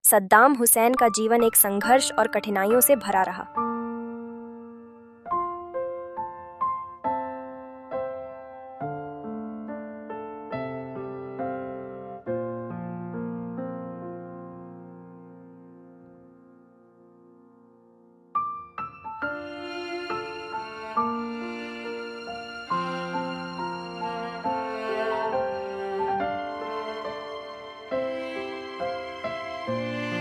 सद्दाम हुसैन का जीवन एक संघर्ष और कठिनाइयों से भरा रहा।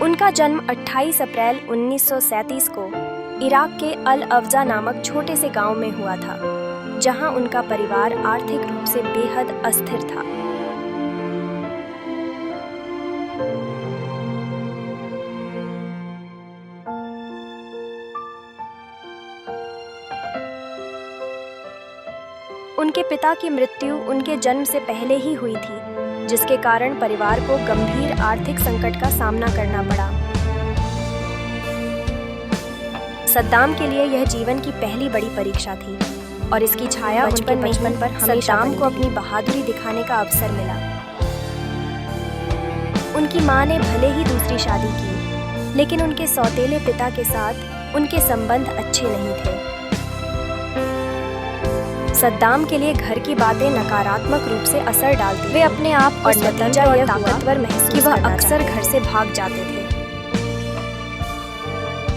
उनका जन्म 28 अप्रैल 1937 को इराक के अल अफजा नामक छोटे से गांव में हुआ था, जहां उनका परिवार आर्थिक रूप से बेहद अस्थिर था। उनके पिता की मृत्यु उनके जन्म से पहले ही हुई थी, जिसके कारण परिवार को गंभीर आर्थिक संकट का सामना करना पड़ा। सद्दाम के लिए यह जीवन की पहली बड़ी परीक्षा थी और इसकी छाया उनके बचपन पर सद्दाम को अपनी बहादुरी दिखाने का अवसर मिला। उनकी मां ने भले ही दूसरी शादी की, लेकिन उनके सौतेले पिता के साथ उनके संबंध अच्छे नहीं थे। सद्दाम के लिए घर की बातें नकारात्मक रूप से असर डालती। वे अपने आप और नतीजा यह ताकतवर महसूस कि वह अक्सर घर से भाग जाते थे।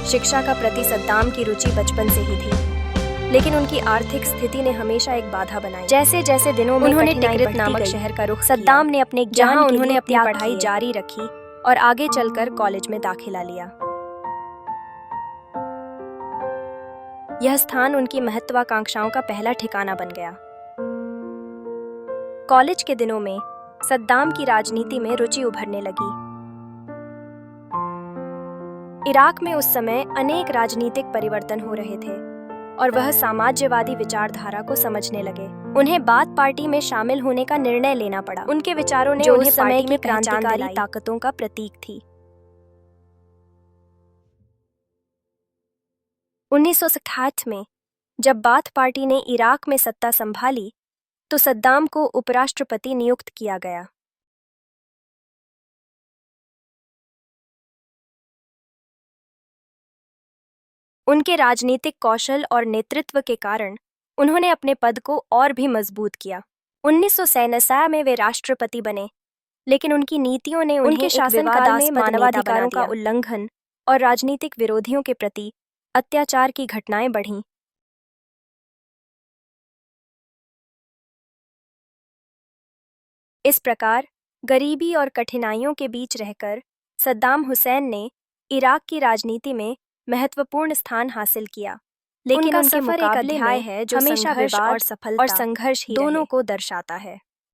शिक्षा का प्रति सद्दाम की रुचि बचपन से ही थी, लेकिन उनकी आर्थिक स्थिति ने हमेशा एक बाधा बनाई। जैसे जैसे दिनों में उन्होंने टिकरित नामक शहर का रुख सद्दाम ने अपने जहां उन्होंने अपनी पढ़ाई जारी रखी और आगे चलकर कॉलेज में दाखिला लिया। यह स्थान उनकी महत्वाकांक्षाओं का पहला ठिकाना बन गया। कॉलेज के दिनों में सद्दाम की राजनीति में रुचि उभरने लगी। इराक में उस समय अनेक राजनीतिक परिवर्तन हो रहे थे और वह साम्राज्यवादी विचारधारा को समझने लगे। उन्हें बाथ पार्टी में शामिल होने का निर्णय लेना पड़ा। उनके विचारों ने उन्हें समय की क्रांतिकारी ताकतों का प्रतीक थी। 1967 में जब बाथ पार्टी ने इराक में सत्ता संभाली, तो सद्दाम को उपराष्ट्रपति नियुक्त किया गया। उनके राजनीतिक कौशल और नेतृत्व के कारण उन्होंने अपने पद को और भी मजबूत किया। 1997 में वे राष्ट्रपति बने, लेकिन उनकी नीतियों ने उनके शासनकाल में मानवाधिकारों का उल्लंघन और राजनीतिक विरोधियों के प्रति अत्याचार की घटनाएं बढ़ीं। इस प्रकार गरीबी और कठिनाइयों के बीच रहकर सद्दाम हुसैन ने इराक की राजनीति में महत्वपूर्ण स्थान हासिल किया, लेकिन उनका सफर एक अध्याय है जो हमेशा विवाद और सफलता और संघर्ष दोनों को दर्शाता है।